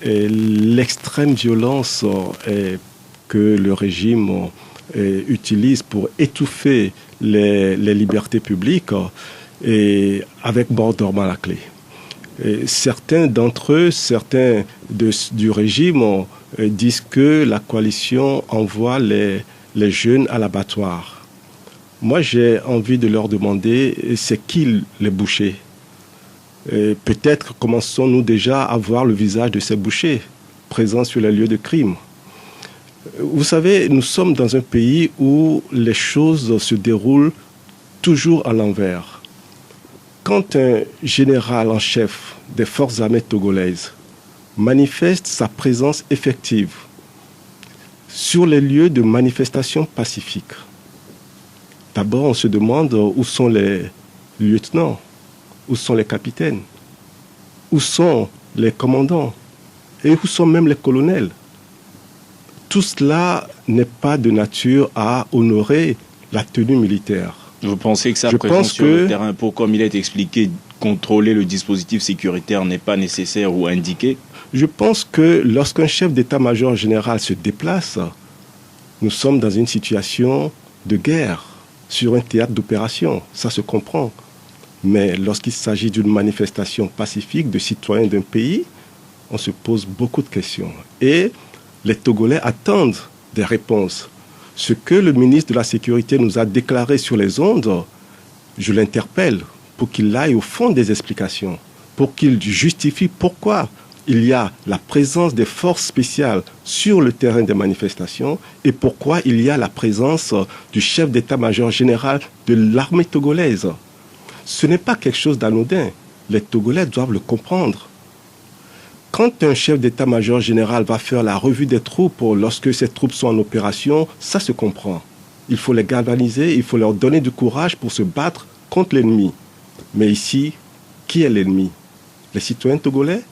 l'extrême violence que le régime utilise pour étouffer les libertés publiques et avec mort dormant à la clé. Et certains d'entre eux, certains du régime disent que la coalition envoie les jeunes à l'abattoir. Moi, j'ai envie de leur demander, c'est qui les bouchers? Peut-être commençons-nous déjà à voir le visage de ces bouchers présents sur les lieux de crime. Vous savez, nous sommes dans un pays où les choses se déroulent toujours à l'envers. Quand un général en chef des forces armées togolaises manifeste sa présence effective sur les lieux de manifestation pacifique, d'abord on se demande où sont les lieutenants, où sont les capitaines, où sont les commandants et où sont même les colonels. Tout cela n'est pas de nature à honorer la tenue militaire. Vous pensez que sa présence sur le terrain, pour, comme il est expliqué, contrôler le dispositif sécuritaire n'est pas nécessaire ou indiqué? Je pense que lorsqu'un chef d'état-major général se déplace, nous sommes dans une situation de guerre, sur un théâtre d'opération, ça se comprend. Mais lorsqu'il s'agit d'une manifestation pacifique de citoyens d'un pays, on se pose beaucoup de questions. Et les Togolais attendent des réponses. Ce que le ministre de la Sécurité nous a déclaré sur les ondes, je l'interpelle pour qu'il aille au fond des explications, pour qu'il justifie pourquoi il y a la présence des forces spéciales sur le terrain des manifestations et pourquoi il y a la présence du chef d'état-major général de l'armée togolaise. Ce n'est pas quelque chose d'anodin. Les Togolais doivent le comprendre. Quand un chef d'état-major général va faire la revue des troupes lorsque ces troupes sont en opération, ça se comprend. Il faut les galvaniser, il faut leur donner du courage pour se battre contre l'ennemi. Mais ici, qui est l'ennemi? Les citoyens togolais?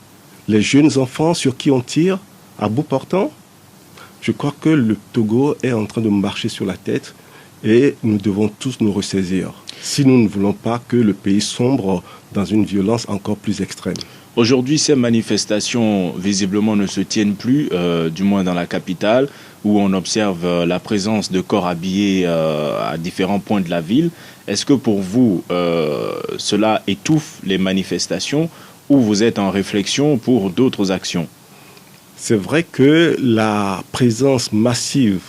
Les jeunes enfants sur qui on tire à bout portant? Je crois que le Togo est en train de marcher sur la tête et nous devons tous nous ressaisir si nous ne voulons pas que le pays sombre dans une violence encore plus extrême. Aujourd'hui, ces manifestations, visiblement, ne se tiennent plus, du moins dans la capitale, où on observe la présence de corps habillés à différents points de la ville. Est-ce que pour vous, cela étouffe les manifestations ou vous êtes en réflexion pour d'autres actions? C'est vrai que la présence massive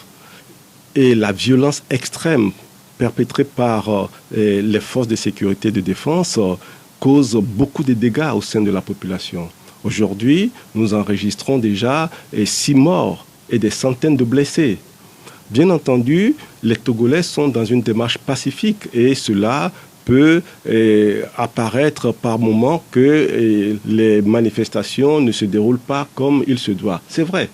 et la violence extrême perpétrée par les forces de sécurité et de défense cause beaucoup de dégâts au sein de la population. Aujourd'hui, nous enregistrons déjà 6 morts et des centaines de blessés. Bien entendu, les Togolais sont dans une démarche pacifique et cela peut apparaître par moments que les manifestations ne se déroulent pas comme il se doit. C'est vrai.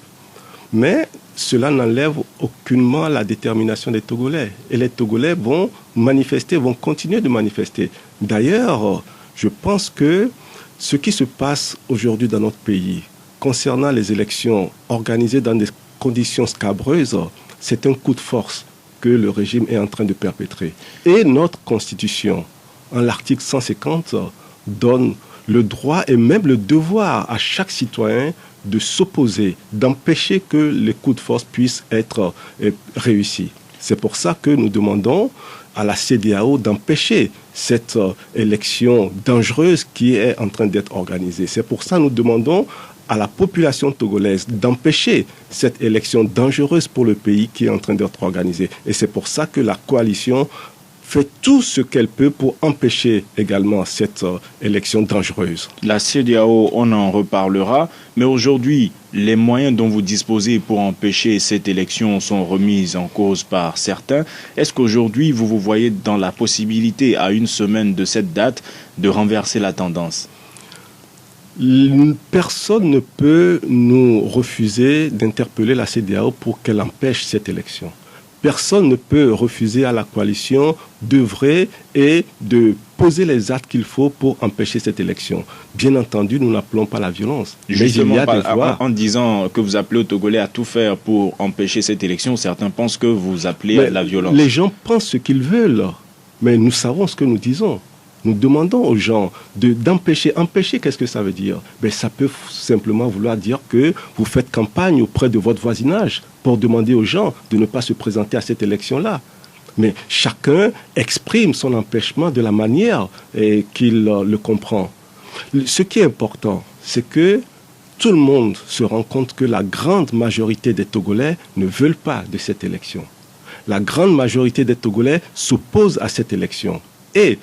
Mais cela n'enlève aucunement la détermination des Togolais. Et les Togolais vont manifester, vont continuer de manifester. D'ailleurs, je pense que ce qui se passe aujourd'hui dans notre pays, concernant les élections organisées dans des conditions scabreuses, c'est un coup de force que le régime est en train de perpétrer. Et notre Constitution, en l'article 150, donne le droit et même le devoir à chaque citoyen de s'opposer, d'empêcher que les coups de force puissent être réussis. C'est pour ça que nous demandons à la CEDEAO d'empêcher cette élection dangereuse qui est en train d'être organisée. C'est pour ça que nous demandons à la population togolaise d'empêcher cette élection dangereuse pour le pays qui est en train d'être organisée. Et c'est pour ça que la coalition fait tout ce qu'elle peut pour empêcher également cette élection dangereuse. La CEDEAO, on en reparlera, mais aujourd'hui, les moyens dont vous disposez pour empêcher cette élection sont remis en cause par certains. Est-ce qu'aujourd'hui, vous vous voyez dans la possibilité, à une semaine de cette date, de renverser la tendance? Personne ne peut nous refuser d'interpeller la CEDEAO pour qu'elle empêche cette élection. Personne ne peut refuser à la coalition d'œuvrer et de poser les actes qu'il faut pour empêcher cette élection. Bien entendu, nous n'appelons pas la violence. Justement, en disant que vous appelez aux Togolais à tout faire pour empêcher cette élection, certains pensent que vous appelez à la violence. Les gens pensent ce qu'ils veulent, mais nous savons ce que nous disons. Nous demandons aux gens d'empêcher. Empêcher, qu'est-ce que ça veut dire? Ça peut simplement vouloir dire que vous faites campagne auprès de votre voisinage pour demander aux gens de ne pas se présenter à cette élection-là. Mais chacun exprime son empêchement de la manière qu'il le comprend. Ce qui est important, c'est que tout le monde se rend compte que la grande majorité des Togolais ne veulent pas de cette élection. La grande majorité des Togolais s'opposent à cette élection. Et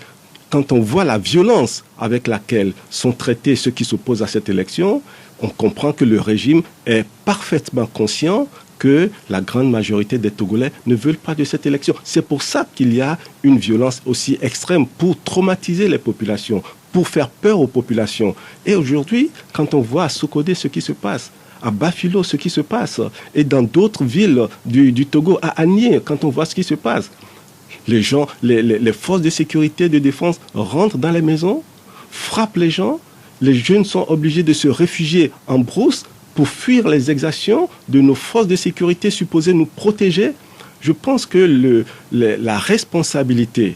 quand on voit la violence avec laquelle sont traités ceux qui s'opposent à cette élection, on comprend que le régime est parfaitement conscient que la grande majorité des Togolais ne veulent pas de cette élection. C'est pour ça qu'il y a une violence aussi extrême pour traumatiser les populations, pour faire peur aux populations. Et aujourd'hui, quand on voit à Sokodé ce qui se passe, à Bafilo ce qui se passe, et dans d'autres villes du Togo, à Agné, quand on voit ce qui se passe, les gens, les forces de sécurité, de défense rentrent dans les maisons, frappent les gens, les jeunes sont obligés de se réfugier en brousse pour fuir les exactions de nos forces de sécurité supposées nous protéger. Je pense que la responsabilité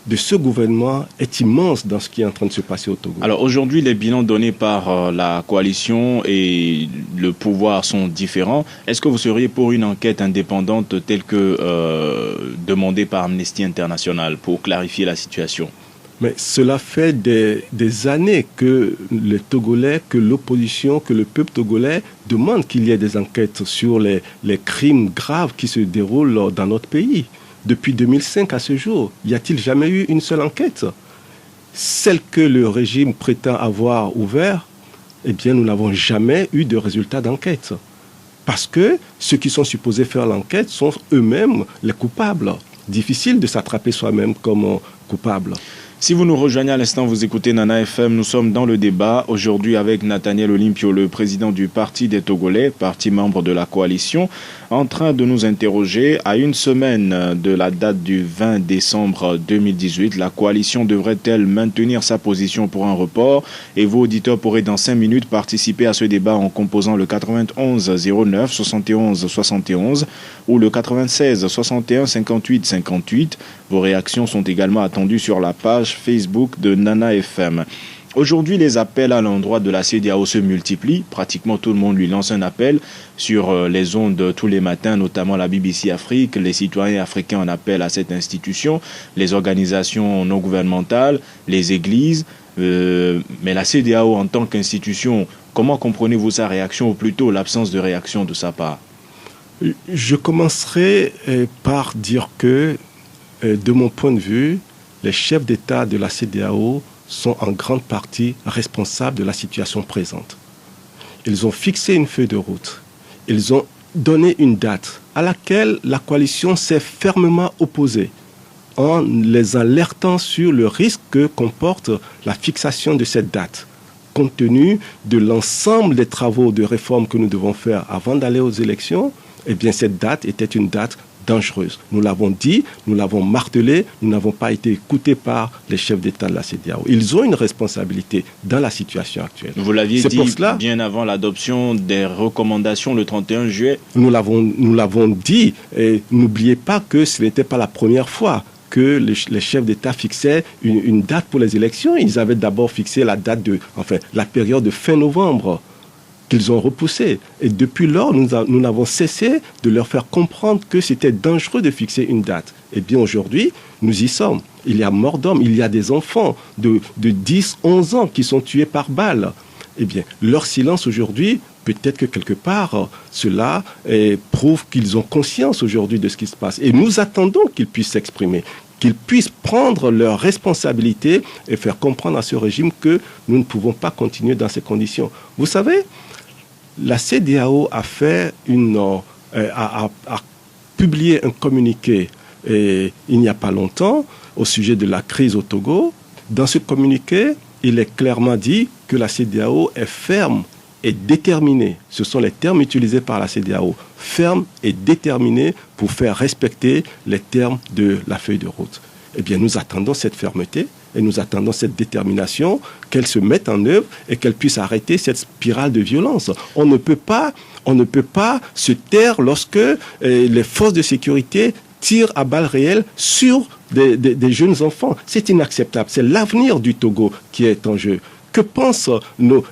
de ce gouvernement est immense dans ce qui est en train de se passer au Togo. Alors aujourd'hui, les bilans donnés par la coalition et le pouvoir sont différents. Est-ce que vous seriez pour une enquête indépendante telle que demandée par Amnesty International pour clarifier la situation? Mais cela fait des années que les Togolais, que l'opposition, que le peuple togolais demandent qu'il y ait des enquêtes sur les crimes graves qui se déroulent dans notre pays. Depuis 2005 à ce jour, y a-t-il jamais eu une seule enquête? Celle que le régime prétend avoir ouverte, eh bien, nous n'avons jamais eu de résultat d'enquête. Parce que ceux qui sont supposés faire l'enquête sont eux-mêmes les coupables. Difficile de s'attraper soi-même comme coupable. Si vous nous rejoignez à l'instant, vous écoutez Nana FM, nous sommes dans le débat aujourd'hui avec Nathaniel Olympio, le président du Parti des Togolais, parti membre de la coalition, en train de nous interroger. À une semaine de la date du 20 décembre 2018, la coalition devrait-elle maintenir sa position pour un report? Et vous, auditeurs, pourrez dans 5 minutes participer à ce débat en composant le 91 09 71 71 ou le 96 61 58 58. Vos réactions sont également attendues sur la page Facebook de Nana FM. Aujourd'hui, les appels à l'endroit de la CEDEAO se multiplient. Pratiquement tout le monde lui lance un appel sur les ondes tous les matins, notamment la BBC Afrique. Les citoyens africains en appellent à cette institution, les organisations non gouvernementales, les églises. Mais la CEDEAO en tant qu'institution, comment comprenez-vous sa réaction ou plutôt l'absence de réaction de sa part? Je commencerai par dire que, de mon point de vue, les chefs d'État de la CEDEAO sont en grande partie responsables de la situation présente. Ils ont fixé une feuille de route. Ils ont donné une date à laquelle la coalition s'est fermement opposée en les alertant sur le risque que comporte la fixation de cette date. Compte tenu de l'ensemble des travaux de réforme que nous devons faire avant d'aller aux élections, eh bien cette date était une date dangereuse. Nous l'avons dit, nous l'avons martelé, nous n'avons pas été écoutés par les chefs d'État de la CEDEAO. Ils ont une responsabilité dans la situation actuelle. Vous l'aviez dit bien avant l'adoption des recommandations le 31 juillet. Nous l'avons dit, et n'oubliez pas que ce n'était pas la première fois que les chefs d'État fixaient une date pour les élections. Ils avaient d'abord fixé la période de fin novembre, qu'ils ont repoussé. Et depuis lors, nous n'avons cessé de leur faire comprendre que c'était dangereux de fixer une date. Et bien aujourd'hui, nous y sommes. Il y a mort d'homme, il y a des enfants de 10, 11 ans qui sont tués par balle. Eh bien, leur silence aujourd'hui, peut-être que quelque part, cela prouve qu'ils ont conscience aujourd'hui de ce qui se passe. Et nous attendons qu'ils puissent s'exprimer, qu'ils puissent prendre leurs responsabilités et faire comprendre à ce régime que nous ne pouvons pas continuer dans ces conditions. Vous savez, la CEDEAO a publié un communiqué il n'y a pas longtemps au sujet de la crise au Togo. Dans ce communiqué, il est clairement dit que la CEDEAO est ferme et déterminée. Ce sont les termes utilisés par la CEDEAO. Ferme et déterminée pour faire respecter les termes de la feuille de route. Eh bien, nous attendons cette fermeté et nous attendons cette détermination, qu'elle se mette en œuvre et qu'elle puisse arrêter cette spirale de violence. On ne peut pas se taire lorsque les forces de sécurité tirent à balles réelles sur des jeunes enfants. C'est inacceptable. C'est l'avenir du Togo qui est en jeu. Que pensent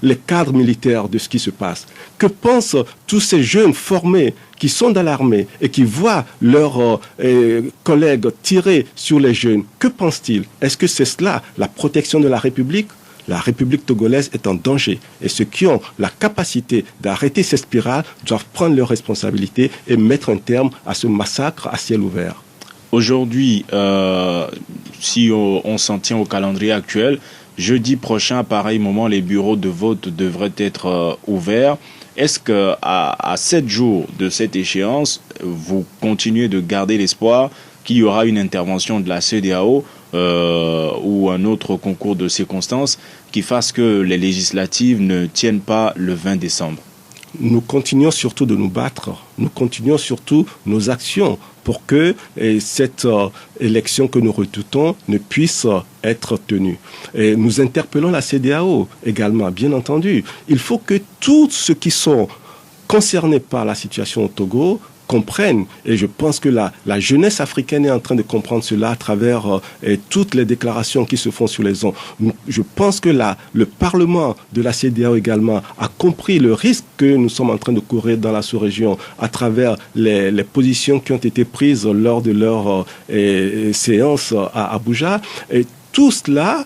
les cadres militaires de ce qui se passe? Que pensent tous ces jeunes formés qui sont dans l'armée et qui voient leurs collègues tirer sur les jeunes? Que pensent-ils? Est-ce que c'est cela, la protection de la République? La République togolaise est en danger. Et ceux qui ont la capacité d'arrêter ces spirales doivent prendre leurs responsabilités et mettre un terme à ce massacre à ciel ouvert. Aujourd'hui, si on s'en tient au calendrier actuel, jeudi prochain, à pareil moment, les bureaux de vote devraient être ouverts. Est-ce qu'à 7 jours de cette échéance, vous continuez de garder l'espoir qu'il y aura une intervention de la CEDEAO ou un autre concours de circonstances qui fasse que les législatives ne tiennent pas le 20 décembre? Nous continuons surtout de nous battre. Nous continuons surtout nos actions pour que cette élection que nous redoutons ne puisse être tenue. Et nous interpellons la CEDEAO également, bien entendu. Il faut que tous ceux qui sont concernés par la situation au Togo comprennent, et je pense que la jeunesse africaine est en train de comprendre cela à travers toutes les déclarations qui se font sur les ondes. Je pense que le Parlement de la CEDEAO également a compris le risque que nous sommes en train de courir dans la sous-région à travers les positions qui ont été prises lors de leur séance à Abuja. Et tout cela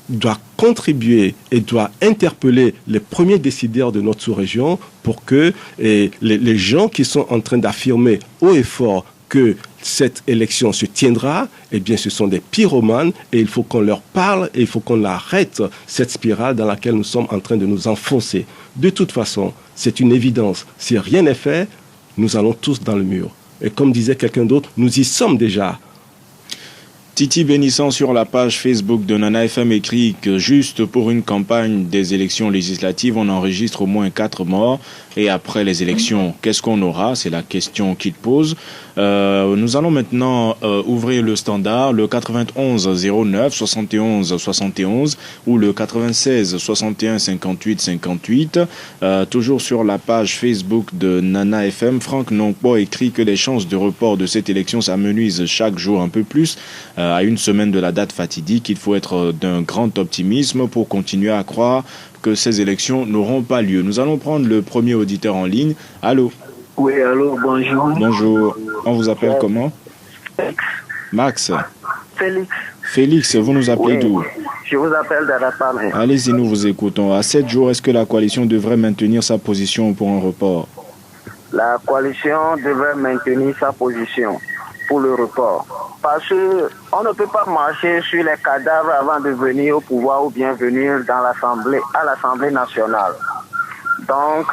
doit contribuer et doit interpeller les premiers décideurs de notre sous-région pour que les gens qui sont en train d'affirmer haut et fort que cette élection se tiendra, eh bien ce sont des pyromanes et il faut qu'on leur parle et il faut qu'on arrête cette spirale dans laquelle nous sommes en train de nous enfoncer. De toute façon, c'est une évidence. Si rien n'est fait, nous allons tous dans le mur. Et comme disait quelqu'un d'autre, nous y sommes déjà. Titi Bénissant sur la page Facebook de Nana FM écrit que juste pour une campagne des élections législatives, on enregistre au moins 4 morts. Et après les élections, qu'est-ce qu'on aura? C'est la question qu'il pose. Nous allons maintenant ouvrir le standard, le 91 09 71 71 ou le 96 61 58 58. Toujours sur la page Facebook de Nana FM, Franck Nongpo écrit que les chances de report de cette élection s'amenuisent chaque jour un peu plus. À une semaine de la date fatidique, il faut être d'un grand optimisme pour continuer à croire que ces élections n'auront pas lieu. Nous allons prendre le premier auditeur en ligne. Allô? Oui, allô, bonjour. Bonjour. On vous appelle comment? Max. Félix. Félix, vous nous appelez d'où? Je vous appelle d'Arapame. Allez-y, nous vous écoutons. À 7 jours, est-ce que la coalition devrait maintenir sa position pour un report? La coalition devrait maintenir sa position pour le report. Parce qu'on ne peut pas marcher sur les cadavres avant de venir au pouvoir ou bien venir à l'Assemblée nationale. Donc,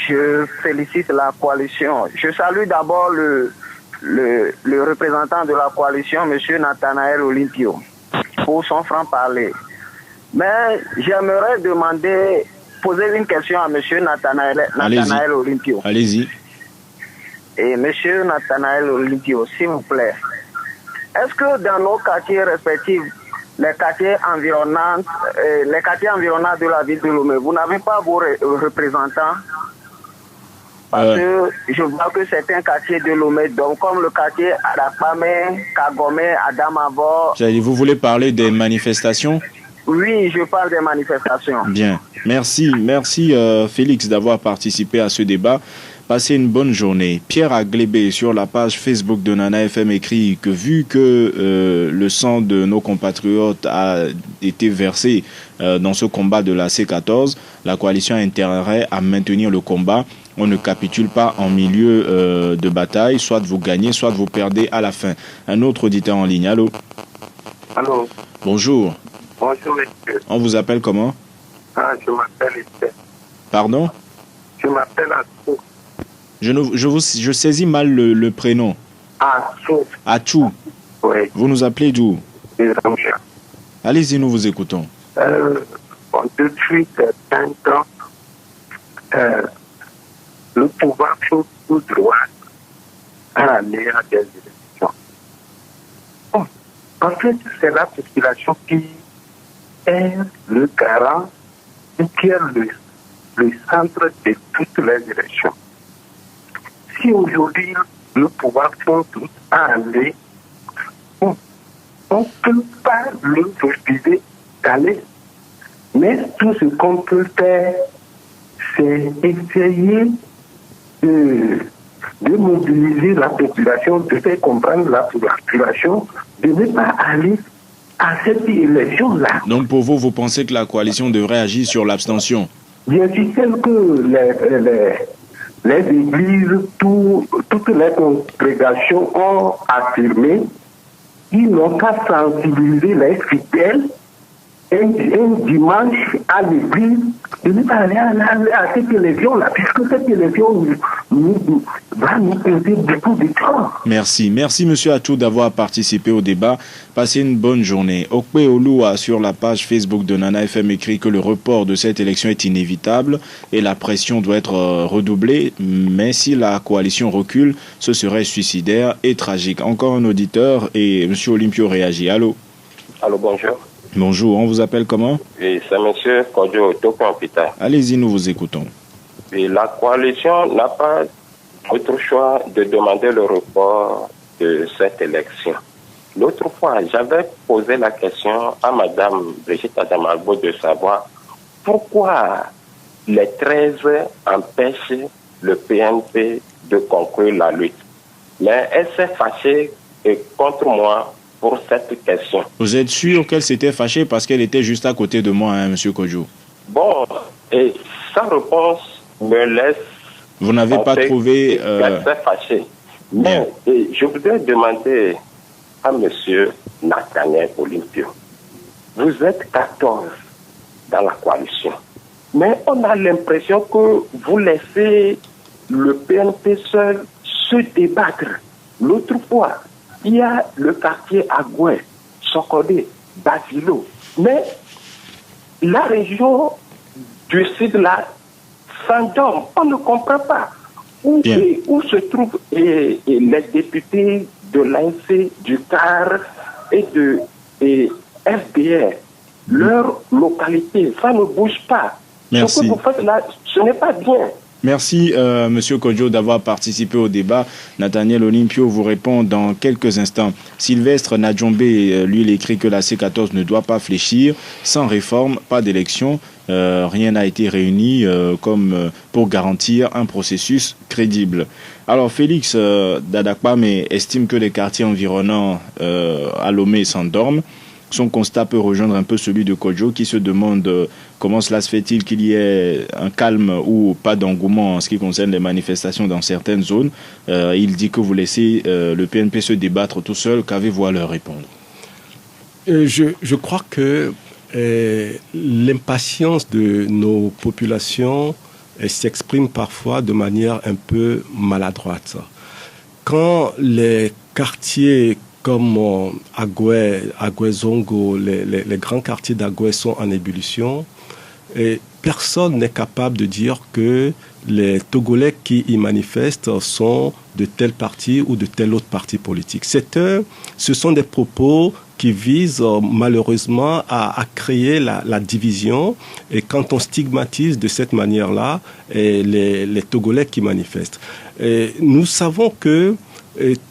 je félicite la coalition. Je salue d'abord le représentant de la coalition, M. Nathanaël Olympio, pour son franc-parler. Mais j'aimerais poser une question à M. Nathanaël Olympio. Allez-y. Et M. Nathanaël Olympio, s'il vous plaît, est-ce que dans nos quartiers respectifs, les quartiers environnants de la ville de Lomé, vous n'avez pas vos représentants? Parce que je vois que certains quartiers de Lomé, donc comme le quartier Arapame, Kagome, Adamabo... Vous voulez parler des manifestations? Oui, je parle des manifestations. Bien. Merci Félix d'avoir participé à ce débat. Passez une bonne journée. Pierre Aglébé sur la page Facebook de Nana FM écrit que vu que le sang de nos compatriotes a été versé dans ce combat de la C14, la coalition a intérêt à maintenir le combat. On ne capitule pas en milieu de bataille. Soit vous gagnez, soit vous perdez à la fin. Un autre auditeur en ligne. Allô? Allô? Bonjour. Bonjour, monsieur. On vous appelle comment? Je m'appelle Esther. Pardon? Je m'appelle Atou. Je saisis mal le prénom. Atou. Atou. Oui. Vous nous appelez d'où? Allez-y, nous vous écoutons. Depuis certains temps, le pouvoir fait tout droit à aller à des élections. Bon, en fait, c'est la population qui est le garant et qui est le centre de toutes les élections. Si aujourd'hui le pouvoir fait tout à aller on ne peut pas leur refuser d'aller. Mais tout ce qu'on peut faire, c'est essayer de mobiliser la population, de faire comprendre la population, de ne pas aller à cette élection-là. Donc pour vous, vous pensez que la coalition devrait agir sur l'abstention? Bien sûr, tel que les églises, toutes les congrégations ont affirmé, ils n'ont qu'à sensibiliser les fidèles un dimanche à l'église, de ne pas aller à cette élection-là, puisque cette élection va nous poser beaucoup de temps. Merci. Merci, monsieur Atou, d'avoir participé au débat. Passez une bonne journée. Okpe Oloua, sur la page Facebook de Nana FM, écrit que le report de cette élection est inévitable et la pression doit être redoublée. Mais si la coalition recule, ce serait suicidaire et tragique. Encore un auditeur et monsieur Olympio réagit. Allô? Allô, bonjour. Bonjour, on vous appelle comment? Oui, c'est monsieur Kodjo Tokompita. Allez-y, nous vous écoutons. Oui, la coalition n'a pas autre choix de demander le report de cette élection. L'autre fois, j'avais posé la question à madame Brigitte Adamalbo de savoir pourquoi les 13 empêchent le PNP de conclure la lutte. Mais elle s'est fâchée contre moi pour cette question. Vous êtes sûr qu'elle s'était fâchée parce qu'elle était juste à côté de moi, hein, monsieur Kodjo? Bon, et sa réponse me laisse... Vous n'avez pas trouvé... Elle s'est fâchée. Mais je voudrais demander à monsieur Nathaniel Olympio, vous êtes 14 dans la coalition, mais on a l'impression que vous laissez le PNP seul se débattre. L'autre fois, il y a le quartier Agoué, Sokodé, Basilo. Mais la région du sud là s'endorme. On ne comprend pas. Où se trouvent les députés de l'ANC, du CAR et de FDR. Leur localité, ça ne bouge pas. Merci. Ce que vous faites là, ce n'est pas bien. Merci, monsieur Kodjo, d'avoir participé au débat. Nathaniel Olympio vous répond dans quelques instants. Sylvestre Nadjombe, lui, il écrit que la C14 ne doit pas fléchir. Sans réforme, pas d'élection. Rien n'a été réuni comme pour garantir un processus crédible. Alors, Félix Dadakpame estime que les quartiers environnants à Lomé s'endorment. Son constat peut rejoindre un peu celui de Kodjo qui se demande comment cela se fait-il qu'il y ait un calme ou pas d'engouement en ce qui concerne les manifestations dans certaines zones. Il dit que vous laissez le PNP se débattre tout seul. Qu'avez-vous à leur répondre? Je crois que l'impatience de nos populations s'exprime parfois de manière un peu maladroite. Quand les quartiers comme Agoué, Zongo, les grands quartiers d'Agoué sont en ébullition, et personne n'est capable de dire que les Togolais qui y manifestent sont de tel parti ou de tel autre parti politique. Ce sont des propos qui visent malheureusement à créer la division, et quand on stigmatise de cette manière-là les Togolais qui manifestent. Et nous savons que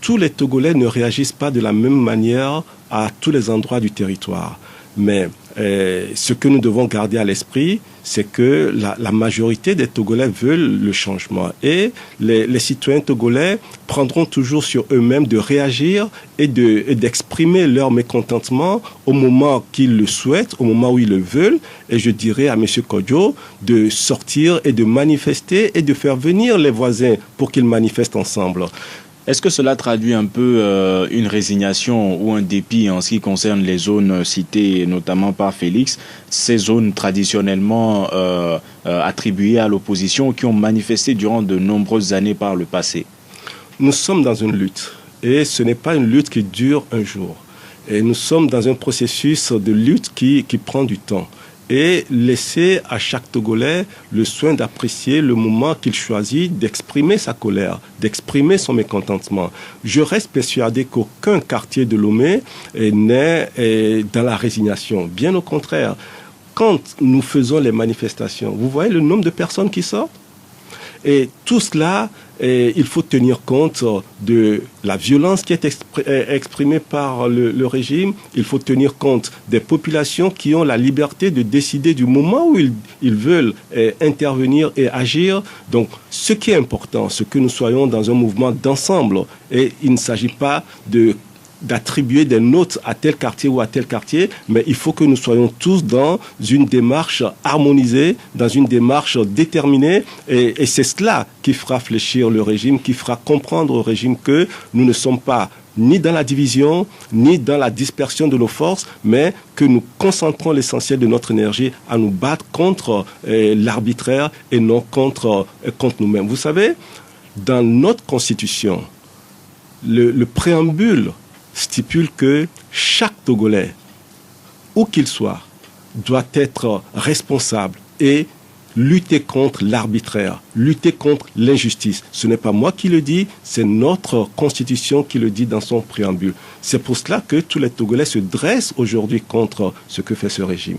tous les Togolais ne réagissent pas de la même manière à tous les endroits du territoire. Mais ce que nous devons garder à l'esprit, c'est que la majorité des Togolais veulent le changement. Et les citoyens togolais prendront toujours sur eux-mêmes de réagir et d'exprimer leur mécontentement au moment qu'ils le souhaitent, au moment où ils le veulent. Et je dirais à M. Kodjo de sortir et de manifester et de faire venir les voisins pour qu'ils manifestent ensemble. Est-ce que cela traduit un peu une résignation ou un dépit en ce qui concerne les zones citées notamment par Félix, ces zones traditionnellement attribuées à l'opposition qui ont manifesté durant de nombreuses années par le passé? Nous sommes dans une lutte et ce n'est pas une lutte qui dure un jour. Et nous sommes dans un processus de lutte qui prend du temps. Et laisser à chaque Togolais le soin d'apprécier le moment qu'il choisit d'exprimer sa colère, d'exprimer son mécontentement. Je reste persuadé qu'aucun quartier de Lomé n'est dans la résignation. Bien au contraire, quand nous faisons les manifestations, vous voyez le nombre de personnes qui sortent? Et tout cela, il faut tenir compte de la violence qui est exprimée par le régime. Il faut tenir compte des populations qui ont la liberté de décider du moment où ils veulent intervenir et agir. Donc, ce qui est important, c'est que nous soyons dans un mouvement d'ensemble. Et il ne s'agit pas d'attribuer des notes à tel quartier ou à tel quartier, mais il faut que nous soyons tous dans une démarche harmonisée, dans une démarche déterminée, et c'est cela qui fera fléchir le régime, qui fera comprendre au régime que nous ne sommes pas ni dans la division, ni dans la dispersion de nos forces, mais que nous concentrons l'essentiel de notre énergie à nous battre contre l'arbitraire et non contre nous-mêmes. Vous savez, dans notre constitution, le préambule stipule que chaque Togolais, où qu'il soit, doit être responsable et lutter contre l'arbitraire, lutter contre l'injustice. Ce n'est pas moi qui le dis, c'est notre constitution qui le dit dans son préambule. C'est pour cela que tous les Togolais se dressent aujourd'hui contre ce que fait ce régime.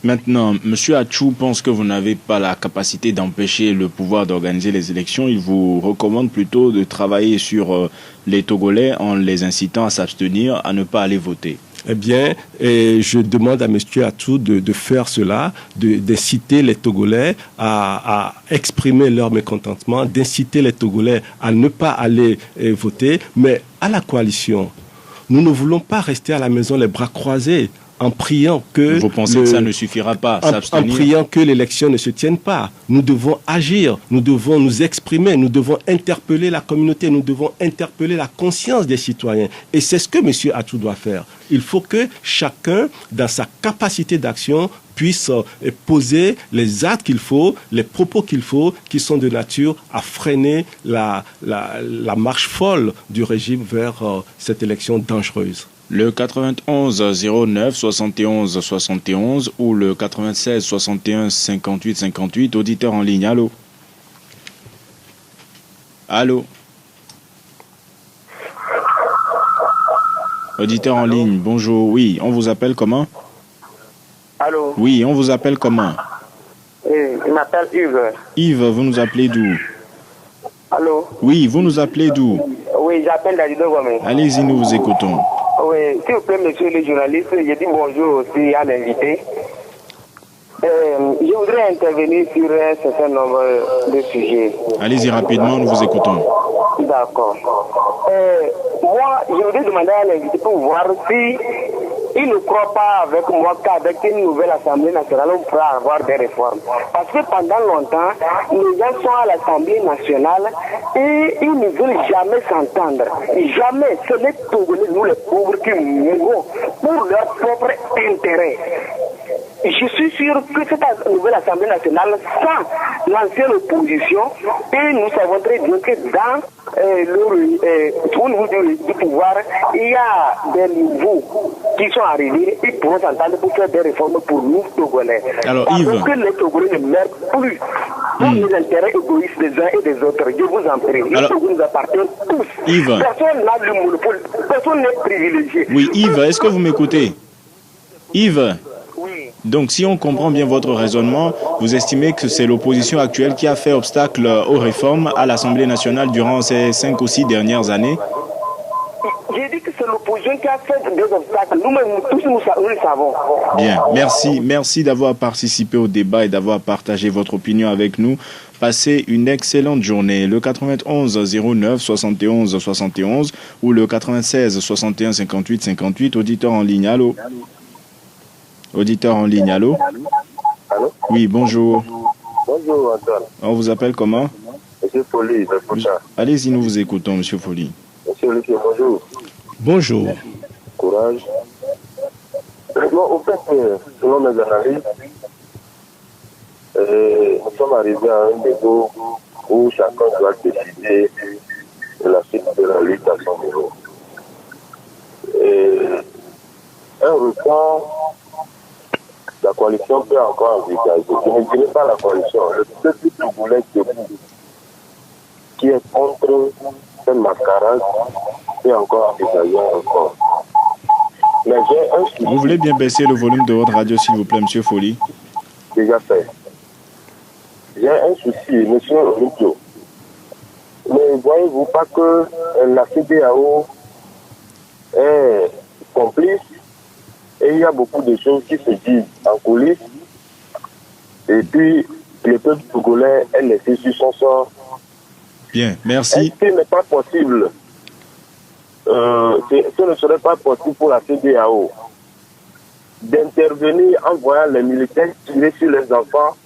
Maintenant, M. Atchou pense que vous n'avez pas la capacité d'empêcher le pouvoir d'organiser les élections. Il vous recommande plutôt de travailler sur les Togolais en les incitant à s'abstenir, à ne pas aller voter. Eh bien, je demande à M. Atchou de faire cela, d'inciter les Togolais à exprimer leur mécontentement, d'inciter les Togolais à ne pas aller voter. Mais à la coalition, nous ne voulons pas rester à la maison les bras croisés, en priant que... Vous pensez que ça ne suffira pas, s'abstenir? En priant que l'élection ne se tienne pas. Nous devons agir, nous devons nous exprimer, nous devons interpeller la communauté, nous devons interpeller la conscience des citoyens. Et c'est ce que M. Atchou doit faire. Il faut que chacun, dans sa capacité d'action, puisse poser les actes qu'il faut, les propos qu'il faut, qui sont de nature à freiner la marche folle du régime vers cette élection dangereuse. Le 91 09 71 71 ou le 96 61 58 58, auditeur en ligne. Allô? Allô? Auditeur en ligne, bonjour. Oui, on vous appelle comment? Allô? Oui, on vous appelle comment? Je m'appelle Yves. Yves, vous nous appelez d'où? Allô? Oui, vous nous appelez d'où? Oui, j'appelle Davido Gomez. Allez-y, nous vous écoutons. Oui, s'il vous plaît, monsieur le journaliste, je dis bonjour aussi à l'invité. Je voudrais intervenir sur un certain nombre de sujets. Allez-y rapidement, nous vous écoutons. D'accord. Moi, je voudrais demander à l'invité pour voir si il ne croit pas avec moi qu'avec une nouvelle Assemblée nationale, on pourra avoir des réformes. Parce que pendant longtemps, les gens sont à l'Assemblée nationale et ils ne veulent jamais s'entendre. Jamais. Ce n'est Togolais, nous les pauvres, qui mourront pour leur propre intérêt. Je suis sûr que cette nouvelle Assemblée nationale, sans l'ancienne opposition, et nous savons très bien que dans au niveau du pouvoir, il y a des nouveaux qui sont arrivés et pourront s'entendre pour faire des réformes pour nous, Togolais. Alors, Yves. Parce que les Togolais ne meurent plus pour les intérêts égoïstes des uns et des autres. Je vous en prie. Les Togolais nous appartiennent tous. Yves. Personne n'a le monopole. Personne n'est privilégié. Oui, Yves, est-ce que vous m'écoutez? Yves. Oui. Donc, si on comprend bien votre raisonnement, vous estimez que c'est l'opposition actuelle qui a fait obstacle aux réformes à l'Assemblée nationale durant ces 5 ou 6 dernières années? J'ai dit que c'est l'opposition qui a fait des obstacles. Nous-mêmes, tous nous le savons. Bien, merci d'avoir participé au débat et d'avoir partagé votre opinion avec nous. Passez une excellente journée. Le 91 09 71 71 ou le 96 61 58 58, auditeur en ligne. Allô? Auditeur en ligne, allô? Allô? Oui, bonjour. Bonjour, Antoine. On vous appelle comment? Monsieur Folly, Allez-y, nous vous écoutons, Monsieur Folly. Monsieur Lucie, bonjour. Bonjour. Courage. Bon, au fait, selon mes analyses, nous sommes arrivés à un niveau où chacun doit décider de la suite de la lutte à son niveau. Un report, la coalition peut encore envisager. Je ne dirais pas la coalition, le peuple togolais qui est contre ce mascarade peut encore envisager un report. Mais j'ai un souci. Vous voulez bien baisser le volume de votre radio, s'il vous plaît, Monsieur Folly? Déjà fait. j'ai un souci, monsieur Olympio. Mais voyez-vous pas que la CEDEAO est complice et il y a beaucoup de choses qui se disent en coulisses et puis le peuple togolais est laissé sur son sort. Bien, merci. Est-ce qu'il n'est pas possible, ce ne serait pas possible pour la CEDEAO d'intervenir en voyant les militaires tirer sur les enfants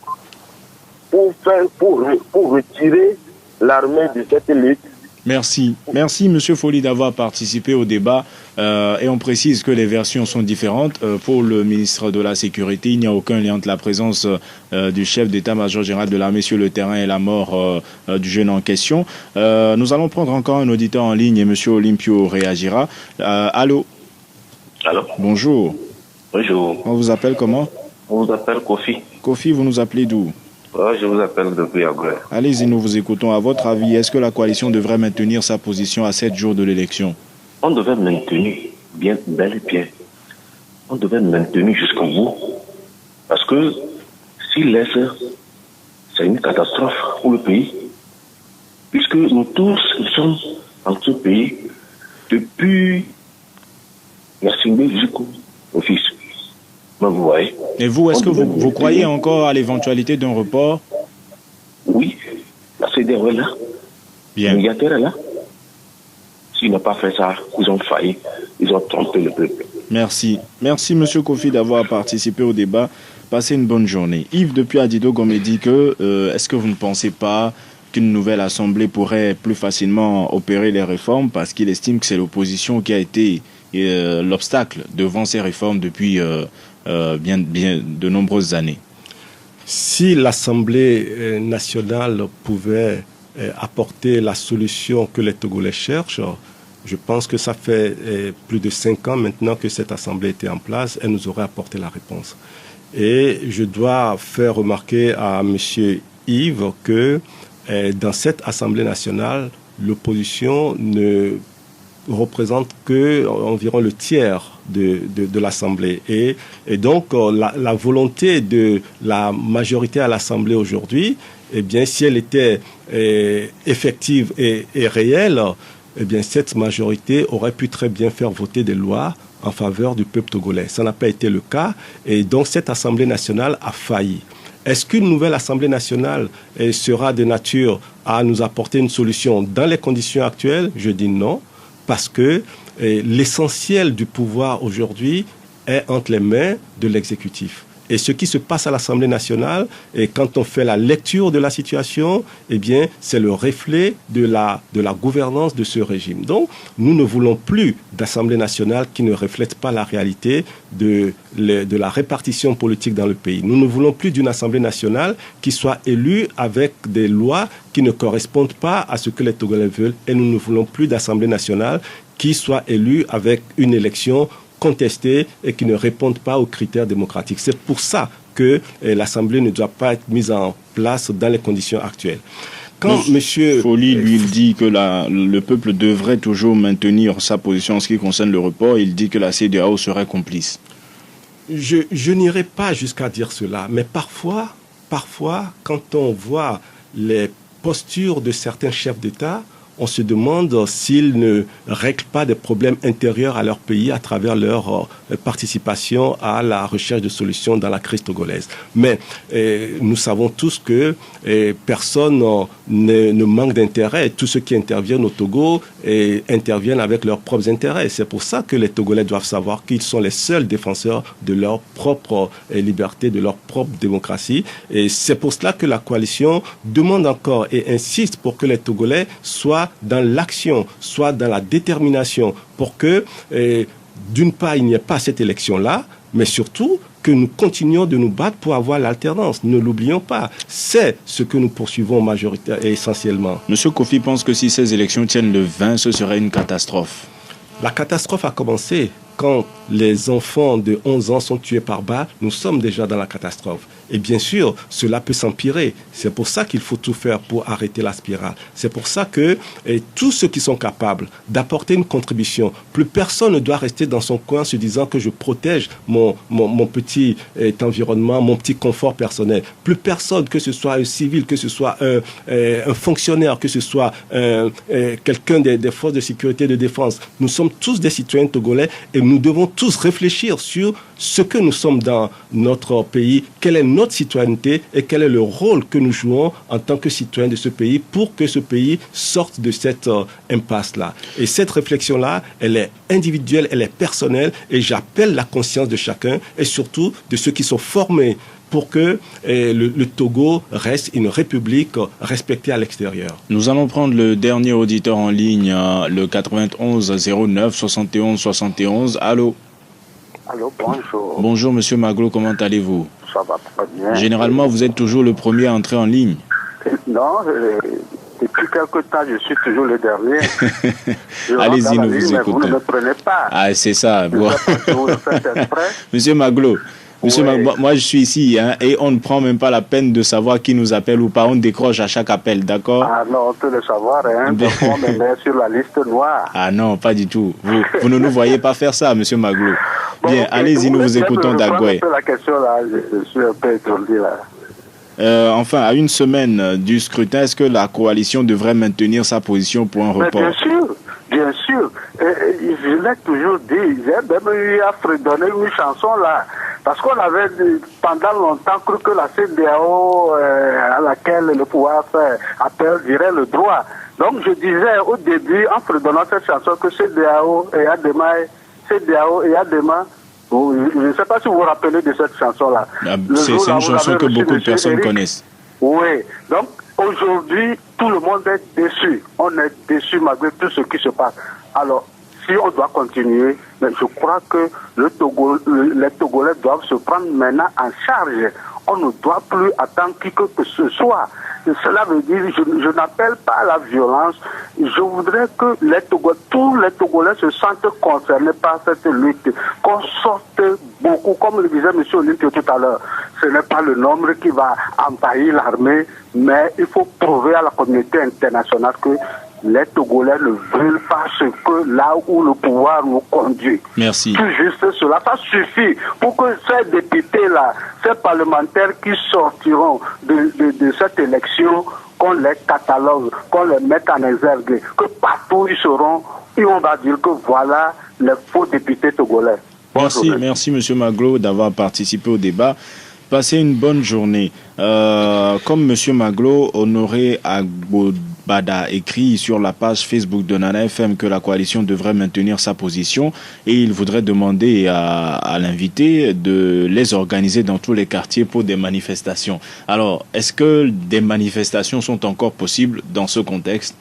pour retirer l'armée de cette lutte? Merci. Merci, Monsieur Folli, d'avoir participé au débat. Et on précise que les versions sont différentes. Pour le ministre de la Sécurité, il n'y a aucun lien entre la présence du chef d'état-major général de l'armée sur le terrain et la mort du jeune en question. Nous allons prendre encore un auditeur en ligne et Monsieur Olympio réagira. Allô? Allô? Bonjour. Bonjour. On vous appelle comment? On vous appelle Kofi. Kofi, vous nous appelez d'où? Je vous appelle depuis Agoulé. Allez-y, nous vous écoutons. À votre avis, est-ce que la coalition devrait maintenir sa position à 7 jours de l'élection? On devait maintenir, bien, bel et bien. On devait maintenir jusqu'au bout. Parce que s'il laisse, c'est une catastrophe pour le pays. Puisque nous tous, nous sommes dans ce pays depuis Yassingbe jusqu'au fils. Vous voyez. Et vous, est-ce que vous croyez encore à l'éventualité d'un report? Oui, la CEDEAO est là. Bien. Le médiateur est là. S'ils n'ont pas fait ça, ils ont failli. Ils ont trompé le peuple. Merci. Merci, Monsieur Kofi, d'avoir participé au débat. Passez une bonne journée. Yves, depuis Adido Gomé, dit que est-ce que vous ne pensez pas qu'une nouvelle assemblée pourrait plus facilement opérer les réformes parce qu'il estime que c'est l'opposition qui a été l'obstacle devant ces réformes depuis bien de nombreuses années? Si l'Assemblée nationale pouvait apporter la solution que les Togolais cherchent, je pense que ça fait plus de 5 ans maintenant que cette Assemblée était en place, elle nous aurait apporté la réponse. Et je dois faire remarquer à M. Yves que dans cette Assemblée nationale, l'opposition ne représente que environ le tiers de l'Assemblée. Et donc, la volonté de la majorité à l'Assemblée aujourd'hui, eh bien, si elle était effective et réelle, eh bien, cette majorité aurait pu très bien faire voter des lois en faveur du peuple togolais. Ça n'a pas été le cas. Et donc, cette Assemblée nationale a failli. Est-ce qu'une nouvelle Assemblée nationale sera de nature à nous apporter une solution dans les conditions actuelles? Je dis non. Parce que l'essentiel du pouvoir aujourd'hui est entre les mains de l'exécutif. Et ce qui se passe à l'Assemblée nationale, et quand on fait la lecture de la situation, eh bien, c'est le reflet de la gouvernance de ce régime. Donc, nous ne voulons plus d'Assemblée nationale qui ne reflète pas la réalité de la répartition politique dans le pays. Nous ne voulons plus d'une Assemblée nationale qui soit élue avec des lois qui ne correspondent pas à ce que les Togolais veulent. Et nous ne voulons plus d'Assemblée nationale qui soit élue avec une élection contestés et qui ne répondent pas aux critères démocratiques. C'est pour ça que l'Assemblée ne doit pas être mise en place dans les conditions actuelles. Quand M. Folli, lui, il dit que le peuple devrait toujours maintenir sa position en ce qui concerne le report. Il dit que la CEDEAO serait complice. Je n'irai pas jusqu'à dire cela, mais parfois, quand on voit les postures de certains chefs d'État, on se demande s'ils ne règlent pas des problèmes intérieurs à leur pays à travers leur participation à la recherche de solutions dans la crise togolaise. Mais nous savons tous que personne ne manque d'intérêt. Tous ceux qui interviennent au Togo interviennent avec leurs propres intérêts. C'est pour ça que les Togolais doivent savoir qu'ils sont les seuls défenseurs de leur propre liberté, de leur propre démocratie. Et c'est pour cela que la coalition demande encore et insiste pour que les Togolais soient dans l'action, soit dans la détermination, pour que, d'une part, il n'y ait pas cette élection-là, mais surtout que nous continuions de nous battre pour avoir l'alternance. Ne l'oublions pas. C'est ce que nous poursuivons majoritairement et essentiellement. Monsieur Kofi pense que si ces élections tiennent le 20, ce serait une catastrophe. La catastrophe a commencé quand les enfants de 11 ans sont tués par balle, nous sommes déjà dans la catastrophe. Et bien sûr, cela peut s'empirer. C'est pour ça qu'il faut tout faire pour arrêter la spirale. C'est pour ça que tous ceux qui sont capables d'apporter une contribution, plus personne ne doit rester dans son coin se disant que je protège mon petit environnement, mon petit confort personnel. Plus personne, que ce soit un civil, que ce soit un fonctionnaire, que ce soit quelqu'un des forces de sécurité et de défense. Nous sommes tous des citoyens togolais et nous devons tous réfléchir sur ce que nous sommes dans notre pays, quelle est notre citoyenneté et quel est le rôle que nous jouons en tant que citoyens de ce pays pour que ce pays sorte de cette impasse-là. Et cette réflexion-là, elle est individuelle, elle est personnelle et j'appelle la conscience de chacun et surtout de ceux qui sont formés pour que le Togo reste une république respectée à l'extérieur. Nous allons prendre le dernier auditeur en ligne, le 91 09 71 71. Allô? Allô, bonjour. Bonjour, monsieur Maglo, comment allez-vous? Ça va très bien. Généralement, vous êtes toujours le premier à entrer en ligne. Non, depuis quelque temps, je suis toujours le dernier. Allez-y, nous vous écoutons. Vous ne me prenez pas. Ah, c'est ça. Je sais pas si vous le faites exprès. Monsieur Maglo, Oui. moi je suis ici et on ne prend même pas la peine de savoir qui nous appelle ou pas. On décroche à chaque appel, d'accord? Ah non, on peut le savoir, hein. Donc on me met sur la liste noire. Ah non, pas du tout. Vous ne nous voyez pas faire ça, monsieur Maglo. Bien, ok, allez-y, nous vous écoutons d'Agoué. La question là, je suis un peu étourdi là. Enfin, à une semaine du scrutin, est-ce que la coalition devrait maintenir sa position pour un report? Mais bien sûr. Je l'ai toujours dit. J'ai même eu à fredonner une chanson là. Parce qu'on avait pendant longtemps cru que la CEDEAO à laquelle le pouvoir fait appel dirait le droit. Donc je disais au début, en fredonnant cette chanson, que CEDEAO et Adema, je ne sais pas si vous vous rappelez de cette chanson-là. C'est une chanson que beaucoup de personnes connaissent. Oui, donc aujourd'hui, tout le monde est déçu. On est déçu malgré tout ce qui se passe. Alors, si on doit continuer, mais je crois que les Togolais doivent se prendre maintenant en charge. On ne doit plus attendre qui que ce soit. Cela veut dire, je n'appelle pas à la violence. Je voudrais que tous les Togolais se sentent concernés par cette lutte. Qu'on sorte beaucoup, comme le disait M. Olympio tout à l'heure. Ce n'est pas le nombre qui va envahir l'armée, mais il faut prouver à la communauté internationale que les Togolais ne veulent pas ce que là où le pouvoir nous conduit. Merci. Tout juste cela, ça suffit pour que ces députés-là, ces parlementaires qui sortiront de cette élection, qu'on les catalogue, qu'on les mette en exergue, que partout ils seront, et on va dire que voilà les faux députés togolais. Merci Monsieur Maglo d'avoir participé au débat. Passez une bonne journée. Comme Monsieur Maglo, Honoré Agbodbada écrit sur la page Facebook de Nana FM que la coalition devrait maintenir sa position et il voudrait demander à l'invité de les organiser dans tous les quartiers pour des manifestations. Alors, est-ce que des manifestations sont encore possibles dans ce contexte?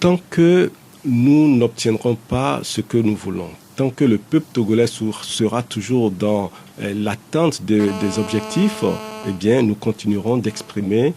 Tant que nous n'obtiendrons pas ce que nous voulons, tant que le peuple togolais sera toujours dans l'attente des objectifs, eh bien, nous continuerons d'exprimer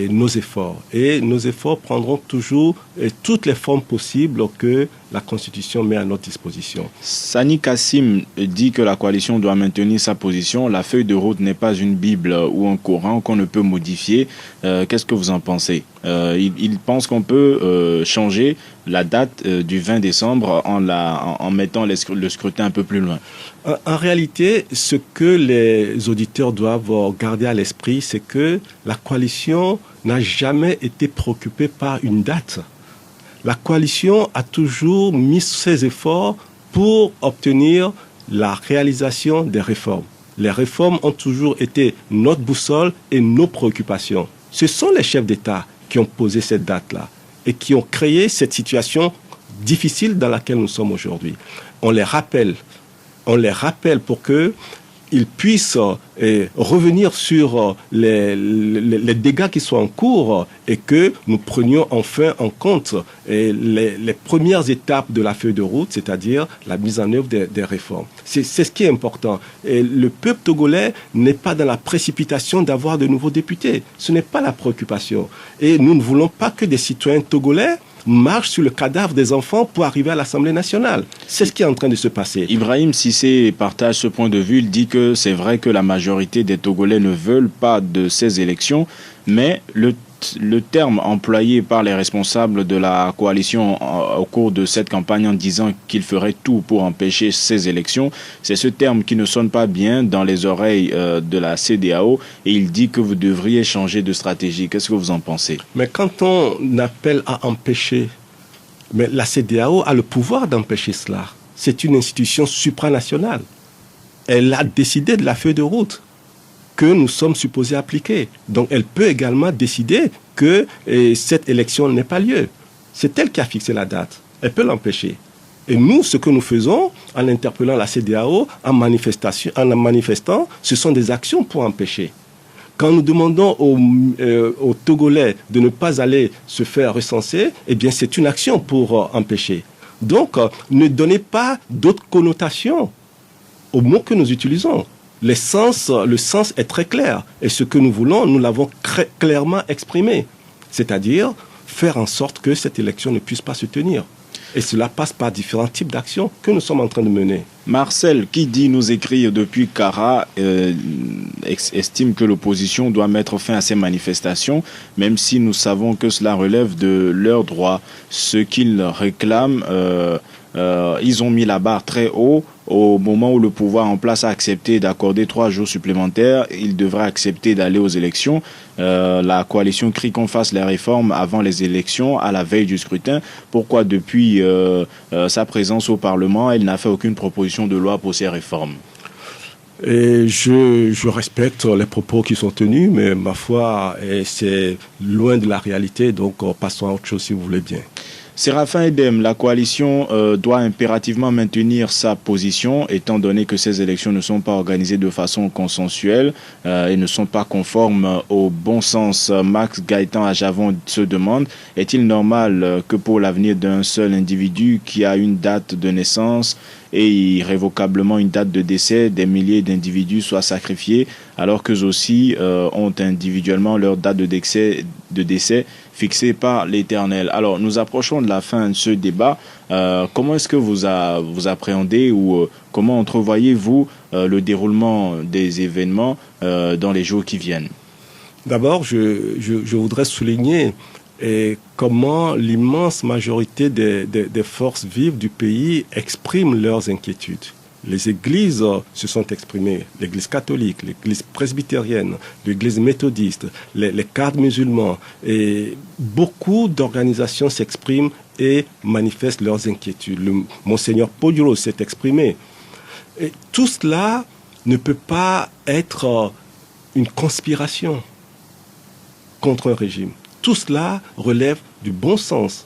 nos efforts. Et nos efforts prendront toujours toutes les formes possibles que la Constitution met à notre disposition. Sani Kassim dit que la coalition doit maintenir sa position. La feuille de route n'est pas une Bible ou un Coran qu'on ne peut modifier. Qu'est-ce que vous en pensez? Il pense qu'on peut changer la date du 20 décembre en mettant le scrutin un peu plus loin. En réalité, ce que les auditeurs doivent garder à l'esprit, c'est que la coalition n'a jamais été préoccupée par une date. La coalition a toujours mis ses efforts pour obtenir la réalisation des réformes. Les réformes ont toujours été notre boussole et nos préoccupations. Ce sont les chefs d'État qui ont posé cette date-là et qui ont créé cette situation difficile dans laquelle nous sommes aujourd'hui. On les rappelle pour qu'ils puissent revenir sur les dégâts qui sont en cours et que nous prenions enfin en compte les premières étapes de la feuille de route, c'est-à-dire la mise en œuvre des réformes. C'est ce qui est important. Et le peuple togolais n'est pas dans la précipitation d'avoir de nouveaux députés. Ce n'est pas la préoccupation. Et nous ne voulons pas que des citoyens togolais marche sur le cadavre des enfants pour arriver à l'Assemblée nationale. C'est ce qui est en train de se passer. Ibrahim Cissé partage ce point de vue. Il dit que c'est vrai que la majorité des Togolais ne veulent pas de ces élections, mais le terme employé par les responsables de la coalition au cours de cette campagne en disant qu'ils feraient tout pour empêcher ces élections, c'est ce terme qui ne sonne pas bien dans les oreilles de la CEDEAO, et il dit que vous devriez changer de stratégie. Qu'est-ce que vous en pensez? Mais quand on appelle à empêcher, mais la CEDEAO a le pouvoir d'empêcher cela. C'est une institution supranationale. Elle a décidé de la feuille de route que nous sommes supposés appliquer. Donc elle peut également décider que cette élection n'ait pas lieu. C'est elle qui a fixé la date. Elle peut l'empêcher. Et nous, ce que nous faisons en interpellant la CEDEAO, en manifestant, ce sont des actions pour empêcher. Quand nous demandons aux Togolais de ne pas aller se faire recenser, eh bien c'est une action pour empêcher. Donc ne donnez pas d'autres connotations aux mots que nous utilisons. Le sens est très clair. Et ce que nous voulons, nous l'avons clairement exprimé. C'est-à-dire faire en sorte que cette élection ne puisse pas se tenir. Et cela passe par différents types d'actions que nous sommes en train de mener. Marcel, qui dit nous écrire depuis Kara, estime que l'opposition doit mettre fin à ces manifestations, même si nous savons que cela relève de leurs droits. Ce qu'ils réclament, ils ont mis la barre très haut. Au moment où le pouvoir en place a accepté d'accorder 3 jours supplémentaires, il devrait accepter d'aller aux élections. La coalition crie qu'on fasse les réformes avant les élections, à la veille du scrutin. Pourquoi depuis sa présence au Parlement, elle n'a fait aucune proposition de loi pour ces réformes? Et je respecte les propos qui sont tenus, mais ma foi, c'est loin de la réalité, donc passons à autre chose si vous voulez bien. Séraphin Edem, la coalition doit impérativement maintenir sa position, étant donné que ces élections ne sont pas organisées de façon consensuelle et ne sont pas conformes au bon sens. Max Gaëtan Ajavon se demande, est-il normal que pour l'avenir d'un seul individu qui a une date de naissance et irrévocablement une date de décès, des milliers d'individus soient sacrifiés, alors qu'eux aussi ont individuellement leur date de décès fixée par l'Éternel? Alors, nous approchons de la fin de ce débat. Comment est-ce que vous appréhendez ou comment entrevoyez-vous le déroulement des événements dans les jours qui viennent? D'abord, je voudrais souligner comment l'immense majorité des forces vives du pays expriment leurs inquiétudes. Les églises se sont exprimées, l'église catholique, l'église presbytérienne, l'église méthodiste, les cadres musulmans, et beaucoup d'organisations s'expriment et manifestent leurs inquiétudes. Monseigneur Poduro s'est exprimé. Et tout cela ne peut pas être une conspiration contre un régime. Tout cela relève du bon sens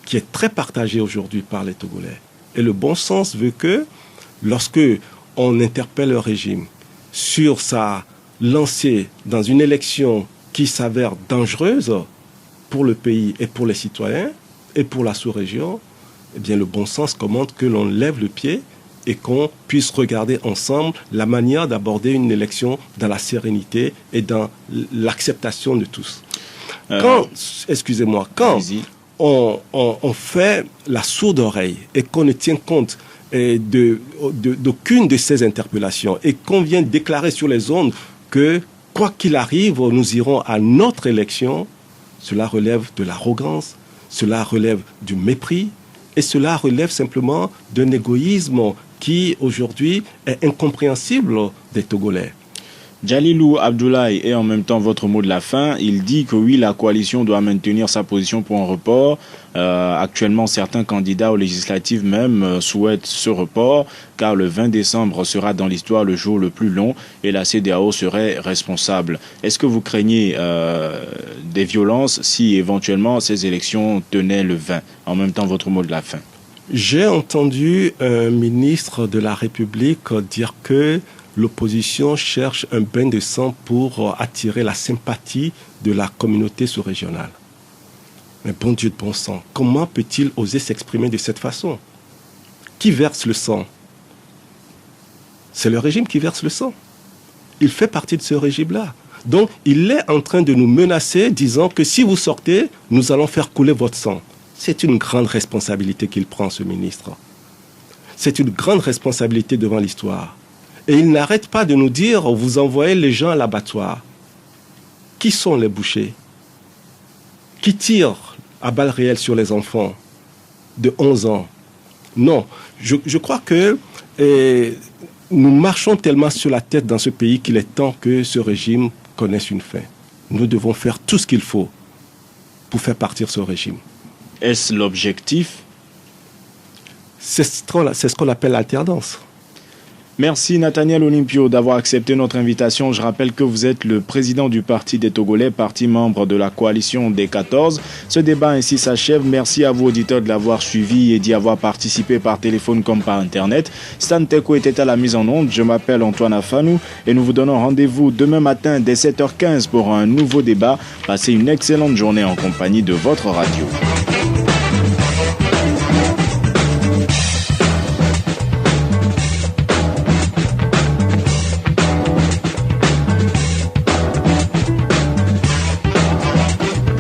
qui est très partagé aujourd'hui par les Togolais. Et le bon sens veut que lorsque on interpelle le régime sur sa lancée dans une élection qui s'avère dangereuse pour le pays et pour les citoyens et pour la sous-région, eh bien le bon sens commande que l'on lève le pied et qu'on puisse regarder ensemble la manière d'aborder une élection dans la sérénité et dans l'acceptation de tous. Quand on fait la sourde oreille et qu'on ne tient compte d'aucune de ces interpellations et qu'on vient déclarer sur les ondes que quoi qu'il arrive, nous irons à notre élection, cela relève de l'arrogance, cela relève du mépris et cela relève simplement d'un égoïsme qui aujourd'hui est incompréhensible des Togolais. Jalilou Abdoulaye est en même temps votre mot de la fin. Il dit que oui, la coalition doit maintenir sa position pour un report. Actuellement, certains candidats aux législatives même souhaitent ce report, car le 20 décembre sera dans l'histoire le jour le plus long et la CEDEAO serait responsable. Est-ce que vous craignez des violences si éventuellement ces élections tenaient le 20? En même temps, votre mot de la fin. J'ai entendu un ministre de la République dire que l'opposition cherche un bain de sang pour attirer la sympathie de la communauté sous-régionale. Mais bon Dieu de bon sang, comment peut-il oser s'exprimer de cette façon? Qui verse le sang? C'est le régime qui verse le sang. Il fait partie de ce régime-là. Donc, il est en train de nous menacer, disant que si vous sortez, nous allons faire couler votre sang. C'est une grande responsabilité qu'il prend, ce ministre. C'est une grande responsabilité devant l'histoire. Et il n'arrête pas de nous dire, vous envoyez les gens à l'abattoir. Qui sont les bouchers? Qui tirent à balles réelles sur les enfants de 11 ans? Non, je crois que nous marchons tellement sur la tête dans ce pays qu'il est temps que ce régime connaisse une fin. Nous devons faire tout ce qu'il faut pour faire partir ce régime. Est-ce l'objectif? C'est ce qu'on appelle l'alternance. Merci Nathaniel Olympio d'avoir accepté notre invitation. Je rappelle que vous êtes le président du Parti des Togolais, parti membre de la coalition des 14. Ce débat ainsi s'achève. Merci à vous auditeurs de l'avoir suivi et d'y avoir participé par téléphone comme par Internet. Stan Teko était à la mise en onde. Je m'appelle Antoine Afanou et nous vous donnons rendez-vous demain matin dès 7h15 pour un nouveau débat. Passez une excellente journée en compagnie de votre radio.